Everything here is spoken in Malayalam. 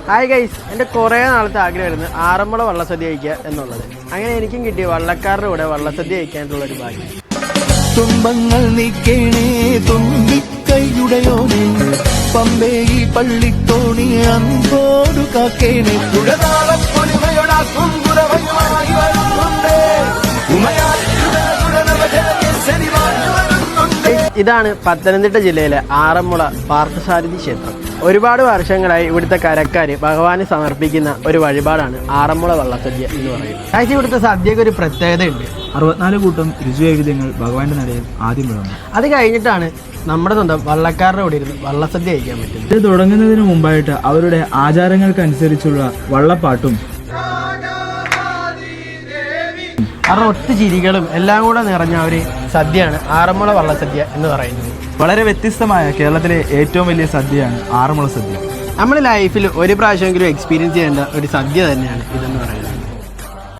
ഹായ് ഗൈസ്, എൻ്റെ കുറേ നാളത്തെ ആഗ്രഹമായിരുന്നു ആറന്മുള വള്ളസദ്യ കഴിക്കുക എന്നുള്ളത്. അങ്ങനെ എനിക്കും കിട്ടിയ വള്ളക്കാരുടെ കൂടെ വള്ളസദ്യ കഴിക്കാനുള്ളൊരു ഭാഗ്യം. തുമ്പങ്ങൾ നീക്കേണേ തുമ്പിക്കൈയുടയോനെ പമ്പേ ഈ പള്ളിത്തോണി അൻപോടു കാക്കേണേ ഇതാണ് പത്തനംതിട്ട ജില്ലയിലെ ആറന്മുള പാർത്ഥസാരഥി ക്ഷേത്രം. ഒരുപാട് വർഷങ്ങളായി ഇവിടുത്തെ കരക്കാർ ഭഗവാന് സമർപ്പിക്കുന്ന ഒരു വഴിപാടാണ് ആറന്മുള വള്ളസദ്യ എന്ന് പറയുന്നത്. കാഴ്ച ഇവിടുത്തെ സദ്യക്ക് ഒരു പ്രത്യേകതയുണ്ട്. 64 കൂട്ടം രുചിവൈവിധ്യങ്ങൾ ഭഗവാന്റെ നടയിൽ ആദ്യം വിളമ്പും. അത് കഴിഞ്ഞിട്ടാണ് നമ്മുടെ സ്വന്തം വള്ളക്കാരുടെ കൂടെ ഇരുന്ന് വള്ളസദ്യ കഴിക്കാൻ പറ്റുന്നത്. ഇത് തുടങ്ങുന്നതിന് മുമ്പായിട്ട് അവരുടെ ആചാരങ്ങൾക്കനുസരിച്ചുള്ള വള്ളപ്പാട്ടും അവരുടെ ഒത്തുചിരികളും എല്ലാം കൂടെ നിറഞ്ഞ ഒരു സദ്യയാണ് ആറന്മുള വള്ളസദ്യ എന്ന് പറയുന്നത്. വളരെ വ്യത്യസ്തമായ കേരളത്തിലെ ഏറ്റവും വലിയ സദ്യയാണ് ആറന്മുള സദ്യ. നമ്മുടെ ലൈഫിൽ ഒരു പ്രാവശ്യമെങ്കിലും എക്സ്പീരിയൻസ് ചെയ്യേണ്ട ഒരു സദ്യ തന്നെയാണ് ഇതെന്ന് പറയുന്നത്.